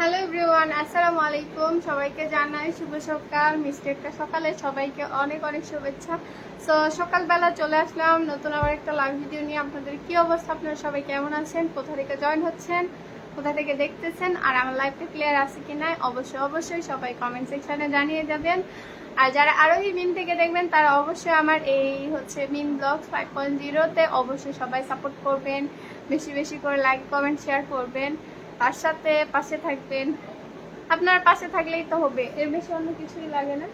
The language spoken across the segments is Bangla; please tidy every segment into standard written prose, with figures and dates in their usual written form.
হ্যালো এভরিওয়ান, আসসালামু আলাইকুম। সবাইকে জানাই শুভ সকাল। মিষ্টি একটা সকালে সবাইকে অনেক অনেক শুভেচ্ছা। সো সকালবেলা চলে আসলাম নতুন আবার একটা লাইভ ভিডিও নিয়ে। আপনাদের কি অবস্থা? আপনারা সবাই কেমন আছেন? কোথা থেকে জয়েন হচ্ছেন, কোথা থেকে দেখতেছেন, আর আমার লাইভটা ক্লিয়ার আছে কি না অবশ্যই সবাই কমেন্ট সেকশনে জানিয়ে যাবেন। আর যারা আরোহী মিম থেকে দেখবেন তারা অবশ্যই আমার এই মিম ব্লগস 5.0-তে অবশ্যই সবাই সাপোর্ট করবেন, বেশি বেশি করে লাইক কমেন্ট শেয়ার করবেন, তার সাথে পাশে থাকবেন। আপনার পাশে থাকলেই তো হবে, এর বেশি অন্য কিছুই লাগে না।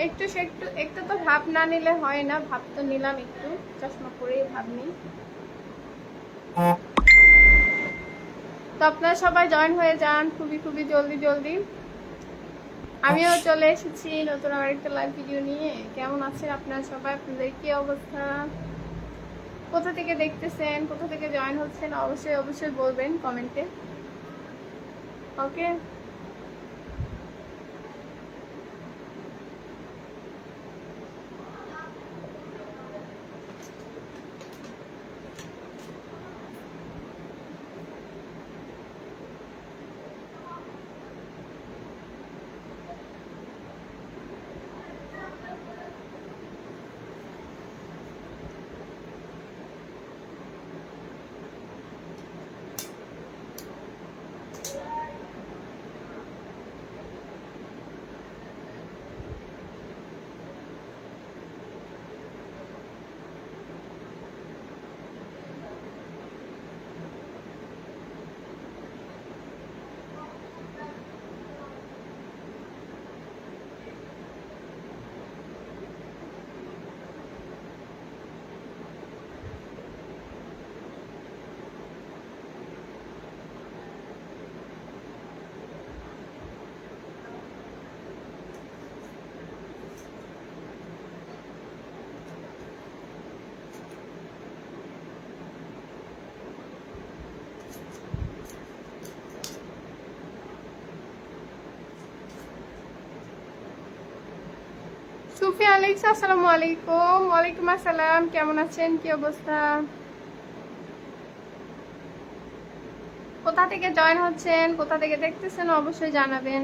একটু একটু তো ভাব না নিলে হয় না। ভাব তো নিলাম, একটু চশমা পরেই ভাব নিই। তো আপনারা সবাই জয়েন হয়ে যান খুবই জলদি। আমিও চলে এসেছি নতুন আবার একটা লাইভ ভিডিও নিয়ে। কেমন আছেন আপনারা সবাই? আপনাদের কি অবস্থা? কোথা থেকে দেখতেছেন, কোথা থেকে জয়েন হচ্ছেন অবশ্যই বলবেন কমেন্টে। ওকে, সুফি আলেক্স, আসসালামু আলাইকুম। ওয়ালাইকুম আসসালাম। কেমন আছেন? কি অবস্থা? কোথা থেকে জয়েন হচ্ছেন, কোথা থেকে দেখতেছেন অবশ্যই জানাবেন।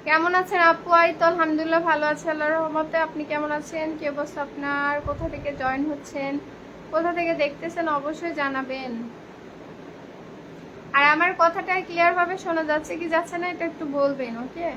কেমন আছেন আপু? আই তো আলহামদুলিল্লাহ ভালো আছে আল্লাহর রহমতে। আপনি কেমন আছেন? কি অবস্থা আপনার? কোথা থেকে জয়েন হচ্ছেন, কোথা থেকে দেখতেছেন অবশ্যই জানাবেন। আর আমার কথাটা ক্লিয়ার ভাবে শোনা যাচ্ছে কি যাচ্ছে না এটা একটু বলবেন। ওকে,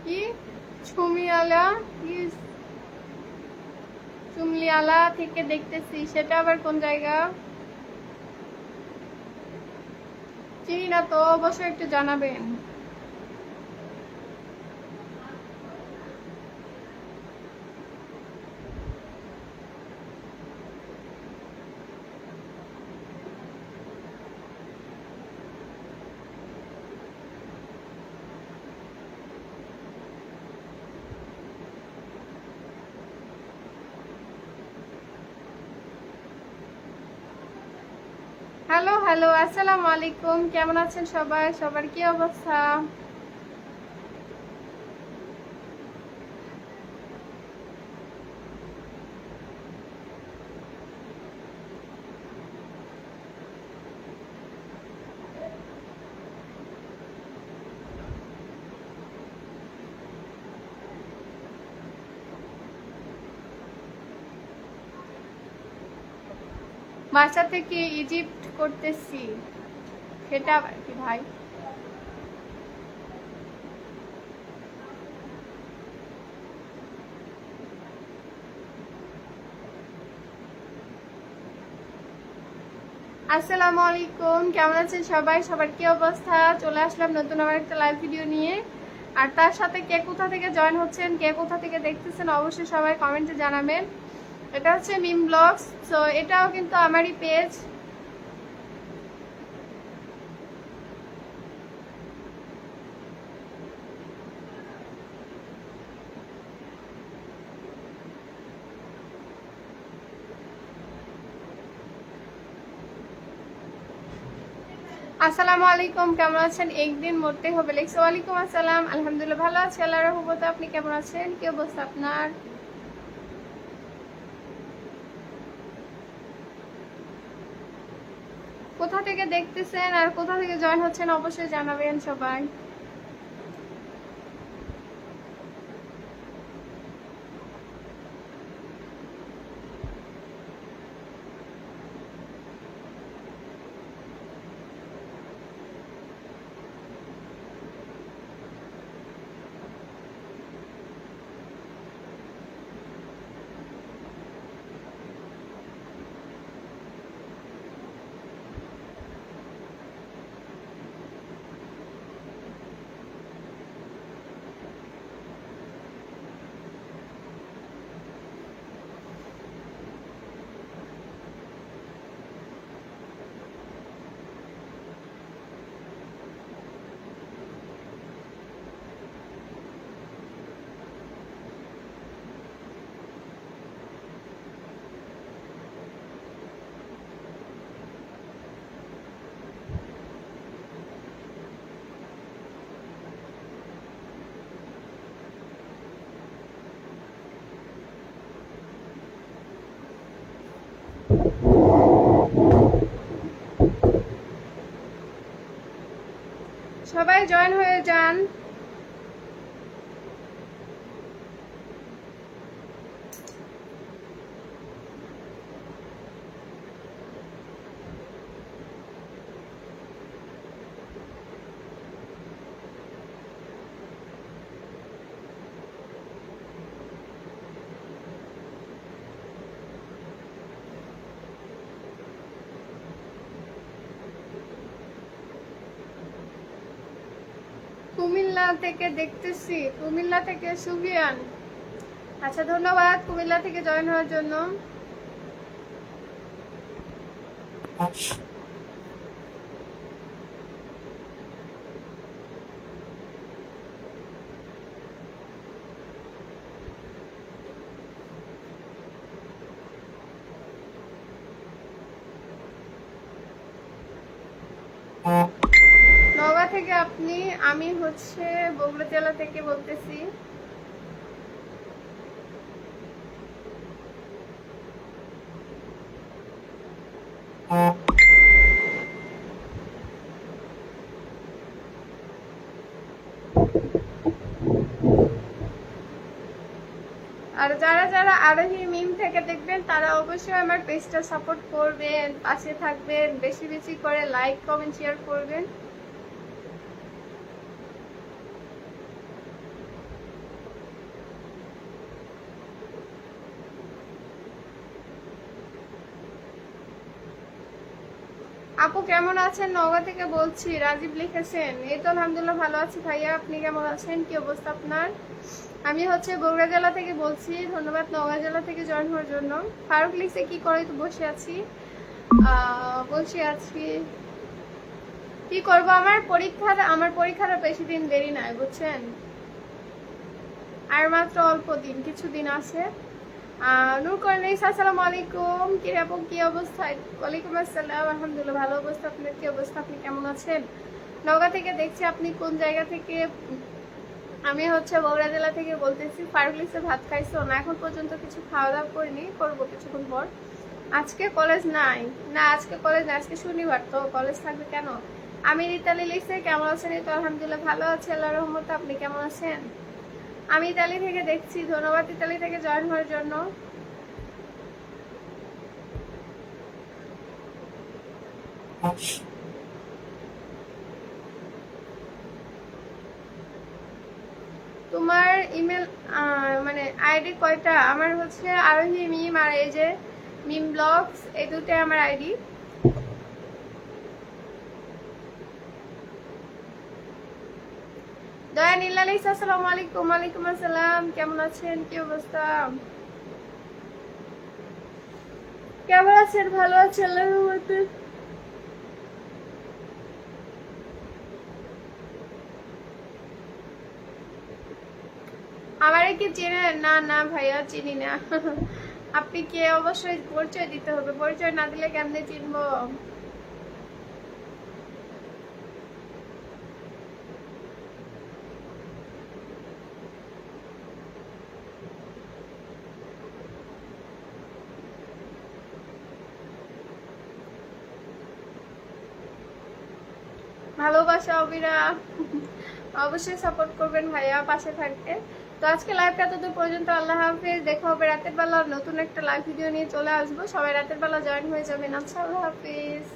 কি ছুমিয়ালা? কি চুমলিয়ালা থেকে দেখতেছি, সেটা আবার কোন জায়গা? চিনি না তো, অবশ্যই একটু জানাবেন। হ্যালো, আসসালামু আলাইকুম। কেমন আছেন সবাই? সবার কি অবস্থা? বাসা থেকে ইজিপ্ট করতেছি, সেটা আবার কি ভাই? আসসালামু আলাইকুম, কেমন আছেন সবাই? সবার কি অবস্থা? চলে আসলাম নতুন আবার একটা লাইভ ভিডিও নিয়ে। আর তার সাথে কে কোথা থেকে জয়েন হচ্ছেন, কে কোথা থেকে দেখতেছেন অবশ্যই সবাই কমেন্টে জানাবেন। এটা হচ্ছে মিম ব্লগস, সো এটাও কিন্তু আমারই পেজ। আসসালামু আলাইকুম, কেমন আছেন? একদিন মরতে হবে লিখছে। ওয়ালাইকুম আসসালাম, আলহামদুলিল্লাহ ভালো আছি আল্লাহর রহমতে। আপনি কেমন আছেন? কি অবস্থা আপনার? কোথা থেকে দেখতেছেন আর কোথা থেকে জয়েন হচ্ছেন অবশ্যই জানাবেন সবাই। সবাই জয়েন হয়ে যান। কুমিল্লা থেকে দেখতেছি, কুমিল্লা থেকে সুফিয়ান। আচ্ছা, ধন্যবাদ কুমিল্লা থেকে জয়েন হওয়ার জন্য। নওগাঁ থেকে আপনি? আমি হচ্ছে বগুড়া জেলা থেকে বলতেছি। আর যারা যারা আরোহী মিম থেকে দেখবেন তারা অবশ্যই আমার পেজটা সাপোর্ট করবেন, পাশে থাকবেন, বেশি বেশি করে লাইক কমেন্ট শেয়ার করবেন। আপু কেমন আছেন? নওগাঁ থেকে বলছি, রাজীব লিখেছেন। এই তো আলহামদুলিল্লাহ ভালো আছি ভাইয়া, আপনি কেমন আছেন? কি অবস্থা আপনার? আমি হচ্ছে বগুড়া জেলা থেকে বলছি। ধন্যবাদ নওগাঁ জেলা থেকে জয়েন হওয়ার জন্য। ফারুক লিখছে কি করে, তো বসে আছি। বসে আছি, কি করব, আমার পরীক্ষাটা বেশি দিন দেরি নাই বুঝছেন, আর মাত্র অল্প দিন, কিছুদিন আছে। নূর কর্নিস, আসসালামু আলাইকুম। কি আপু কি অবস্থা? ওয়ালাইকুম আসসালাম, আলহামদুলিল্লাহ ভালো অবস্থা। আপনার কি অবস্থা? আপনি কেমন আছেন? নওগাঁ থেকে দেখছি। আপনি কোন জায়গা থেকে? আমি হচ্ছে বগুড়া জেলা থেকে বলতেছি। ফারুক লিখছে ভাত খাইছো না? এখন পর্যন্ত কিছু খাওয়া দাওয়া করিনি, করবো কিছুক্ষণ পর। আজকে কলেজ নাই? না আজকে কলেজ নাই, আজকে শনিবার, তো কলেজ থাকবে কেন? আমি ইতালি লিখছে কেমন আছেন? এই তো আলহামদুলিল্লাহ ভালো আছে আল্লাহর রহমতে। আপনি কেমন আছেন? আমি ইতালি থেকে দেখছি। ধন্যবাদ ইতালি থেকে জয়েন হওয়ার জন্য। তোমার ইমেল মানে আইডি কয়টা? আমার হচ্ছে আরোহী মিম আর এই যে মিম ব্লগস, এই দুটোই আমার আইডি। দয়া নীলালিস আসসালামু আলাইকুম। ওয়ালাইকুম আসসালাম, কেমন আছেন, কি অবস্থা? কেমন আছেন? ভালো আছেন আল্লাহর রহমতে। আমারে কি চেনেন? না না ভাইয়া, চিনি না। আপনি কে অবশ্যই পরিচয় দিতে হবে, পরিচয় না দিলে কেমনে চিনবো? ভালোবাসা অবিরা। অবশ্যই সাপোর্ট করবেন ভাইয়া, পাশে থাকতে। তো আজকে লাইভটা এতদূর পর্যন্ত। আল্লাহ হাফেজ, দেখা হবে রাতের বেলা নতুন একটা লাইভ ভিডিও নিয়ে চলে আসবো। সবাই রাতের বেলা জয়েন হয়ে যাবেন। আচ্ছা, আল্লাহ হাফেজ।